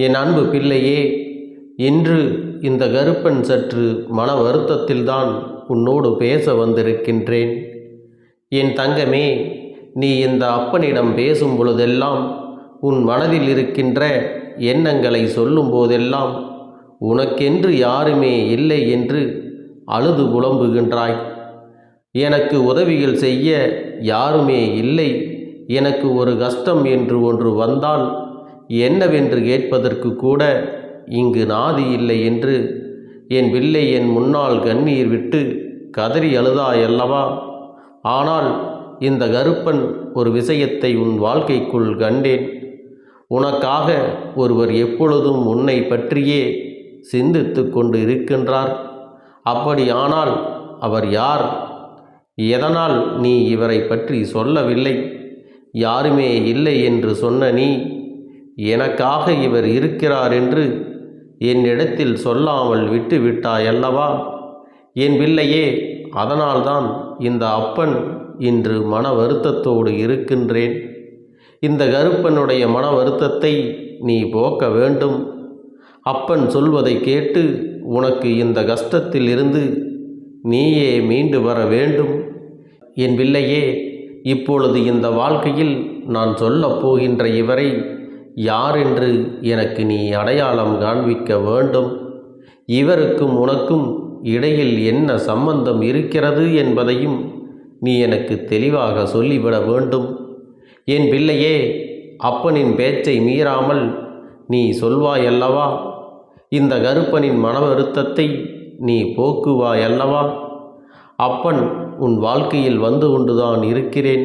என் அன்பு பிள்ளையே, இன்று இந்த கருப்பன் சற்று மன வருத்தத்தில்தான் உன்னோடு பேச வந்திருக்கின்றேன். என் தங்கமே, நீ இந்த அப்பனிடம் பேசும் பொழுதெல்லாம், உன் மனதில் இருக்கின்ற எண்ணங்களை சொல்லும் போதெல்லாம், உனக்கென்று யாருமே இல்லை என்று அழுது புலம்புகின்றாய். எனக்கு உதவிகள் செய்ய யாருமே இல்லை, எனக்கு ஒரு கஷ்டம் என்று ஒன்று வந்தால் என்னவென்று கேட்பதற்கு கூட இங்கு நாதி இல்லை என்று என் பிள்ளை என் முன்னால் கண்ணீர் விட்டு கதறி அழுதாயல்லவா? ஆனால் இந்த கருப்பன் ஒரு விஷயத்தை உன் வாழ்க்கைக்குள் கண்டேன். உனக்காக ஒருவர் எப்பொழுதும் உன்னை பற்றியே சிந்தித்து கொண்டு இருக்கின்றார். அப்படியானால் அவர் யார்? எதனால் நீ இவரை பற்றி சொல்லவில்லை? யாருமே இல்லை என்று சொன்ன நீ, எனக்காக இவர் இருக்கிறார் என்று என்னிடத்தில் சொல்லாமல் விட்டு விட்டாயல்லவா? என் பிள்ளையே, அதனால்தான் இந்த அப்பன் இன்று மன வருத்தத்தோடு இருக்கின்றேன். இந்த கருப்பனுடைய மன வருத்தத்தை நீ போக்க வேண்டும். அப்பன் சொல்வதை கேட்டு உனக்கு இந்த கஷ்டத்தில் இருந்து நீயே மீண்டு வர வேண்டும். என் பிள்ளையே, இப்பொழுது இந்த வாழ்க்கையில் நான் சொல்லப் போகின்ற இவரை யார் என்று எனக்கு நீ அடையாளம் காண்பிக்க வேண்டும். இவருக்கும் உனக்கும் இடையில் என்ன சம்பந்தம் இருக்கிறது என்பதையும் நீ எனக்கு தெளிவாக சொல்லிவிட வேண்டும். என் பிள்ளையே, அப்பனின் பேச்சை மீறாமல் நீ சொல்வாயல்லவா? இந்த கருப்பனின் மன வருத்தத்தை நீ போக்குவாயல்லவா? அப்பன் உன் வாழ்க்கையில் வந்து கொண்டுதான் இருக்கிறேன்.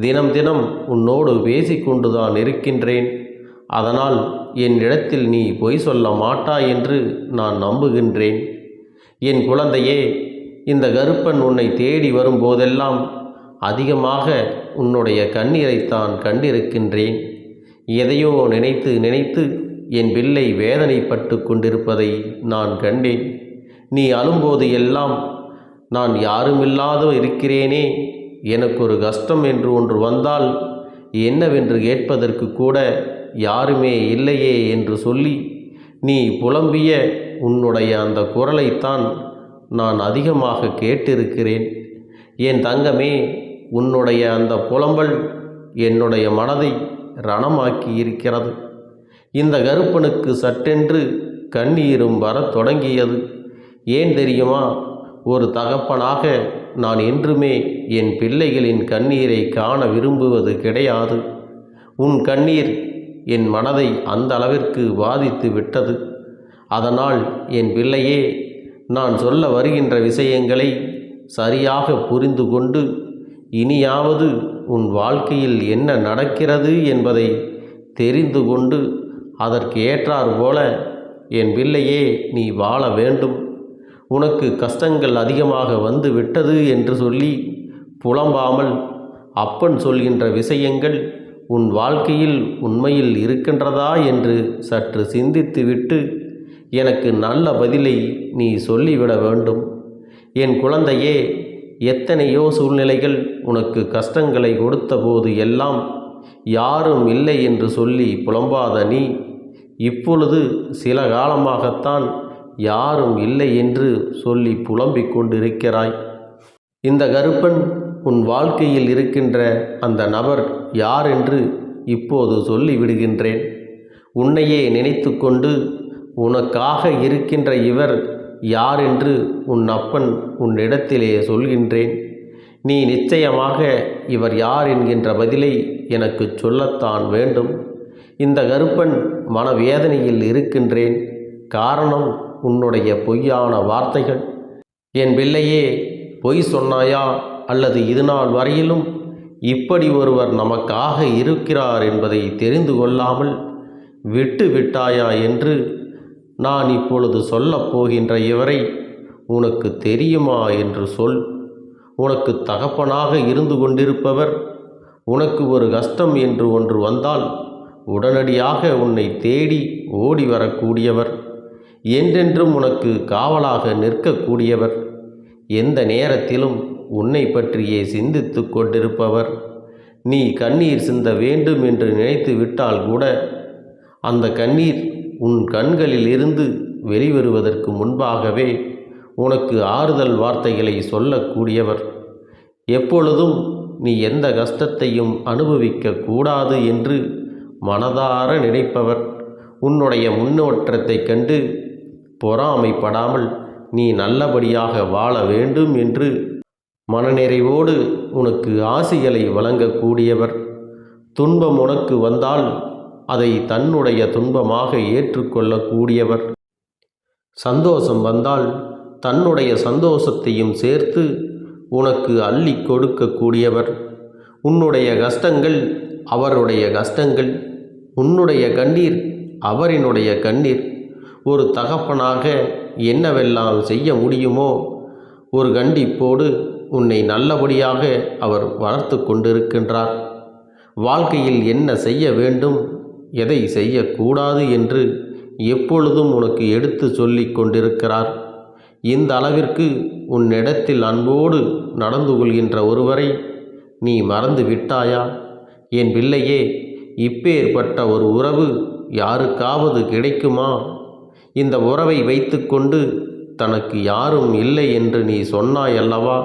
தினம் தினம் உன்னோடு பேசிக்கொண்டுதான் இருக்கின்றேன். அதனால் என்னிடத்தில் நீ பொய் சொல்ல மாட்டாய் என்று நான் நம்புகின்றேன். என் குழந்தையே, இந்த கருப்பன் உன்னை தேடி வரும்போதெல்லாம் அதிகமாக உன்னுடைய கண்ணீரைத்தான் கண்டிருக்கின்றேன். எதையோ நினைத்து நினைத்து என் பிள்ளை வேதனைப்பட்டு கொண்டிருப்பதை நான் கண்டேன். நீ அழும்போது எல்லாம், நான் யாருமில்லாத இருக்கிறேனே, எனக்கு ஒரு கஷ்டம் என்று ஒன்று வந்தால் என்னவென்று கேட்பதற்கு கூட யாருமே இல்லையே என்று சொல்லி நீ புலம்பிய உன்னுடைய அந்த குரலைத்தான் நான் அதிகமாக கேட்டிருக்கிறேன். என் தங்கமே, உன்னுடைய அந்த புலம்பல் என்னுடைய மனதை ரணமாக்கி இருக்கிறது. இந்த கருப்பனுக்கு சட்டென்று கண்ணீரும் வரத் தொடங்கியது. ஏன் தெரியுமா? ஒரு தகப்பனாக நான் என்றுமே என் பிள்ளைகளின் கண்ணீரை காண விரும்புவது கிடையாது. உன் கண்ணீர் என் மனதை அந்த அளவிற்கு பாதித்து விட்டது. அதனால் என் பிள்ளையே, நான் சொல்ல வருகின்ற விஷயங்களை சரியாக புரிந்து கொண்டு, இனியாவது உன் வாழ்க்கையில் என்ன நடக்கிறது என்பதை தெரிந்து கொண்டு அதற்கு ஏற்றார் போல என் பிள்ளையே நீ வாழ வேண்டும். உனக்கு கஷ்டங்கள் அதிகமாக வந்து விட்டது என்று சொல்லி புலம்பாமல், அப்பன் சொல்கின்ற விஷயங்கள் உன் வாழ்க்கையில் உண்மையில் இருக்கின்றதா என்று சற்று சிந்தித்துவிட்டு எனக்கு நல்ல பதிலை நீ சொல்லிவிட வேண்டும். என் குழந்தையே, எத்தனையோ சூழ்நிலைகள் உனக்கு கஷ்டங்களை கொடுத்த போது எல்லாம் யாரும் இல்லை என்று சொல்லி புலம்பாத நீ, இப்பொழுது சில காலமாகத்தான் யாரும் இல்லை என்று சொல்லி புலம்பிக் கொண்டிருக்கிறாய். இந்த கருப்பன் உன் வாழ்க்கையில் இருக்கின்ற அந்த நபர் யார் என்று இப்போது சொல்லிவிடுகின்றேன். உன்னையே நினைத்து கொண்டு உனக்காக இருக்கின்ற இவர் யார் என்று உன் அப்பன் உன்னிடத்திலே சொல்கின்றேன். நீ நிச்சயமாக இவர் யார் என்கின்ற பதிலை எனக்கு சொல்லத்தான் வேண்டும். இந்த கருப்பன் மனவேதனையில் இருக்கின்றேன். காரணம் உன்னுடைய பொய்யான வார்த்தைகள். என் பிள்ளையே, பொய் சொன்னாயா? அல்லது இதுநாள் வரையிலும் இப்படி ஒருவர் நமக்காக இருக்கிறார் என்பதை தெரிந்து கொள்ளாமல் விட்டு விட்டாயா என்று நான் இப்பொழுது சொல்லப் போகின்ற இவரை உனக்கு தெரியுமா என்று சொல். உனக்கு தகப்பனாக இருந்து கொண்டிருப்பவர், உனக்கு ஒரு கஷ்டம் என்று ஒன்று வந்தால் உடனடியாக உன்னை தேடி ஓடி வரக்கூடியவர், என்றென்றும் உனக்கு காவலாக நிற்கக்கூடியவர், எந்த நேரத்திலும் உன்னை பற்றியே சிந்தித்து கொண்டிருப்பவர். நீ கண்ணீர் சிந்த வேண்டும் என்று நினைத்து விட்டால் கூட அந்த கண்ணீர் உன் கண்களில் இருந்து வெளிவருவதற்கு முன்பாகவே உனக்கு ஆறுதல் வார்த்தைகளை சொல்லக்கூடியவர். எப்பொழுதும் நீ எந்த கஷ்டத்தையும் அனுபவிக்க கூடாது என்று மனதார நினைப்பவர். உன்னுடைய முன்னேற்றத்தைக் கண்டு பொறாமைப்படாமல் நீ நல்லபடியாக வாழ வேண்டும் என்று மனநிறைவோடு உனக்கு ஆசிகளை வழங்கக்கூடியவர். துன்பம் உனக்கு வந்தால் அதை தன்னுடைய துன்பமாக ஏற்றுக்கொள்ளக்கூடியவர். சந்தோஷம் வந்தால் தன்னுடைய சந்தோஷத்தையும் சேர்த்து உனக்கு அள்ளி கொடுக்கக்கூடியவர். உன்னுடைய கஷ்டங்கள் அவருடைய கஷ்டங்கள், உன்னுடைய கண்ணீர் அவரினுடைய கண்ணீர். ஒரு தகப்பனாக என்னவெல்லாம் செய்ய முடியுமோ ஒரு கண்டிப்போடு உன்னை நல்லபடியாக அவர் வளர்த்து கொண்டிருக்கின்றார். வாழ்க்கையில் என்ன செய்ய வேண்டும், எதை செய்யக்கூடாது என்று எப்பொழுதும் உனக்கு எடுத்து சொல்லி கொண்டிருக்கிறார். இந்த அளவிற்கு உன்னிடத்தில் அன்போடு நடந்து கொள்கின்ற ஒருவரை நீ மறந்து விட்டாயா? என் பிள்ளையே, இப்பேற்பட்ட ஒரு உறவு யாருக்காவது கிடைக்குமா? இந்த உறவை வைத்துக்கொண்டு தனக்கு யாரும் இல்லை என்று நீ சொன்னாய் அல்லவா?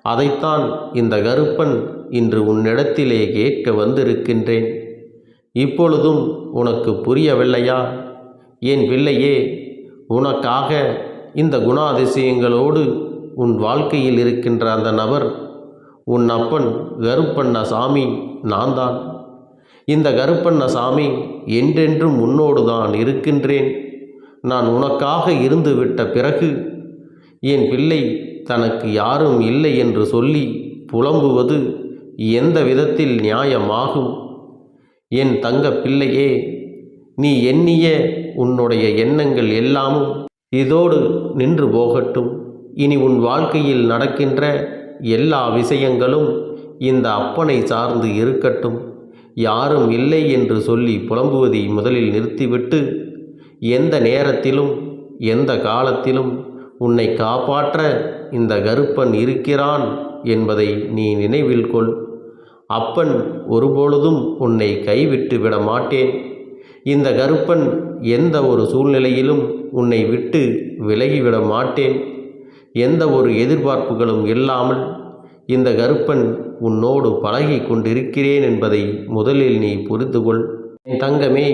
அதைத்தான் இந்த கருப்பன் இன்று உன்னிடத்திலே கேட்க வந்திருக்கின்றேன். இப்பொழுதும் உனக்கு புரியவில்லையா? என் பிள்ளையே, உனக்காக இந்த குணாதிசயங்களோடு உன் வாழ்க்கையில் இருக்கின்ற அந்த நபர் உன் அப்பன் கருப்பண்ணசாமி நான் தான். இந்த கருப்பண்ணசாமி என்றென்றும் உன்னோடு தான் இருக்கின்றேன். நான் உனக்காக இருந்துவிட்ட பிறகு என் பிள்ளை தனக்கு யாரும் இல்லை என்று சொல்லி புலம்புவது எந்த விதத்தில் நியாயமாகும்? என் தங்க பிள்ளையே, நீ எண்ணிய உன்னுடைய எண்ணங்கள் எல்லாமும் இதோடு நின்று போகட்டும். இனி உன் வாழ்க்கையில் நடக்கின்ற எல்லா விஷயங்களும் இந்த அப்பனை சார்ந்து இருக்கட்டும். யாரும் இல்லை என்று சொல்லி புலம்புவதை முதலில் நிறுத்திவிட்டு, எந்த நேரத்திலும் எந்த காலத்திலும் உன்னை காப்பாற்ற இந்த கருப்பன் இருக்கிறான் என்பதை நீ நினைவில் கொள். அப்பன் ஒருபொழுதும் உன்னை கைவிட்டு விட மாட்டேன். இந்த கருப்பன் எந்த ஒரு சூழ்நிலையிலும் உன்னை விட்டு விலகிவிட மாட்டேன். எந்த ஒரு எதிர்பார்ப்புகளும் இல்லாமல் இந்த கருப்பன் உன்னோடு பழகி கொண்டிருக்கிறேன் என்பதை முதலில் நீ புரிந்து கொள். என் தங்கமே,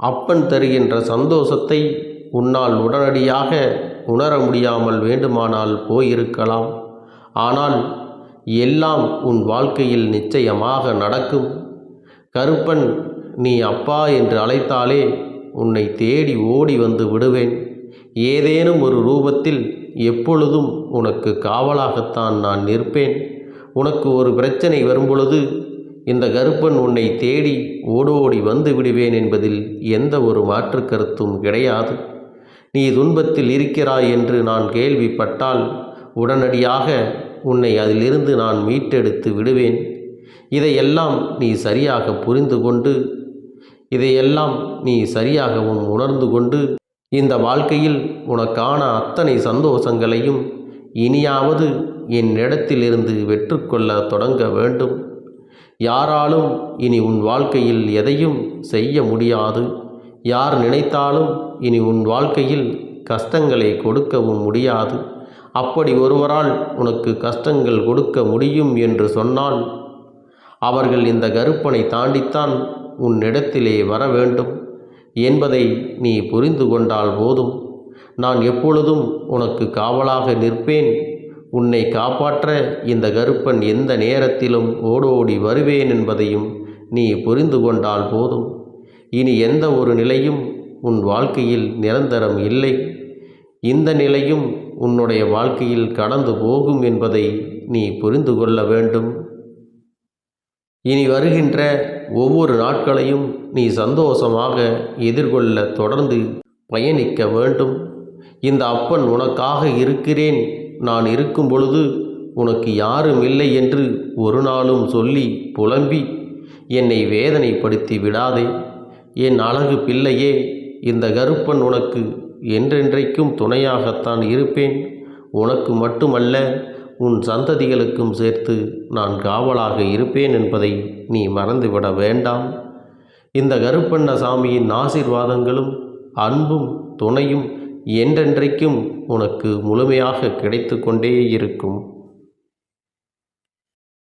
அப்பன் தருகின்ற சந்தோஷத்தை உன்னால் உடனடியாக உணர முடியாமல் வேண்டுமானால் போயிருக்கலாம். ஆனால் எல்லாம் உன் வாழ்க்கையில் நிச்சயமாக நடக்கும். கருப்பன் நீ அப்பா என்று அழைத்தாலே உன்னை தேடி ஓடி வந்து விடுவேன். ஏதேனும் ஒரு ரூபத்தில் எப்பொழுதும் உனக்கு காவலாகத்தான் நான் நிற்பேன். உனக்கு ஒரு பிரச்சனை வரும்பொழுது இந்த கருப்பன் உன்னை தேடி ஓடோடி வந்து விடுவேன் என்பதில் எந்த ஒரு மாற்று கருத்தும் கிடையாது. நீ துன்பத்தில் இருக்கிறாய் என்று நான் கேள்விப்பட்டால் உடனடியாக உன்னை அதிலிருந்து நான் மீட்டெடுத்து விடுவேன். இதையெல்லாம் நீ சரியாக புரிந்து கொண்டு, இதையெல்லாம் நீ சரியாகவும் உணர்ந்து கொண்டு, இந்த வாழ்க்கையில் உனக்கான அத்தனை சந்தோஷங்களையும் இனியாவது என்னிடத்திலிருந்து வெற்றுக்கொள்ள தொடங்க வேண்டும். யாராலும் இனி உன் வாழ்க்கையில் எதையும் செய்ய முடியாது. யார் நினைத்தாலும் இனி உன் வாழ்க்கையில் கஷ்டங்களை கொடுக்கவும் முடியாது. அப்படி ஒருவரால் உனக்கு கஷ்டங்கள் கொடுக்க முடியும் என்று சொன்னால் அவர்கள் இந்த கருப்பனை தாண்டித்தான் உன்னிடத்திலே வர வேண்டும் என்பதை நீ புரிந்து கொண்டால் போதும். நான் எப்பொழுதும் உனக்கு காவலாக நிற்பேன். உன்னை காப்பாற்ற இந்த கருப்பன் எந்த நேரத்திலும் ஓடோடி வருவேன் என்பதையும் நீ புரிந்து கொண்டால் போதும். இனி எந்த ஒரு நிலையும் உன் வாழ்க்கையில் நிரந்தரம் இல்லை. இந்த நிலையும் உன்னுடைய வாழ்க்கையில் கடந்து போகும் என்பதை நீ புரிந்து கொள்ள வேண்டும். இனி வருகின்ற ஒவ்வொரு நாட்களையும் நீ சந்தோஷமாக எதிர்கொள்ள தொடர்ந்து பயணிக்க வேண்டும். இந்த அப்பன் உனக்காக இருக்கிறேன், நான் இருக்கும் பொழுது உனக்கு யாரும் இல்லை என்று ஒரு நாளும் சொல்லி புலம்பி என்னை வேதனைப்படுத்தி விடாதே. என் அழகு பிள்ளையே, இந்த கருப்பன் உனக்கு என்றென்றைக்கும் துணையாகத்தான் இருப்பேன். உனக்கு மட்டுமல்ல, உன் சந்ததிகளுக்கும் சேர்த்து நான் காவலாக இருப்பேன் என்பதை நீ மறந்துவிட வேண்டாம். இந்த கருப்பண்ணசாமியின் ஆசீர்வாதங்களும் அன்பும் துணையும் என்றென்றைக்கும் உனக்கு முழுமையாக கிடைத்து கொண்டே இருக்கும்.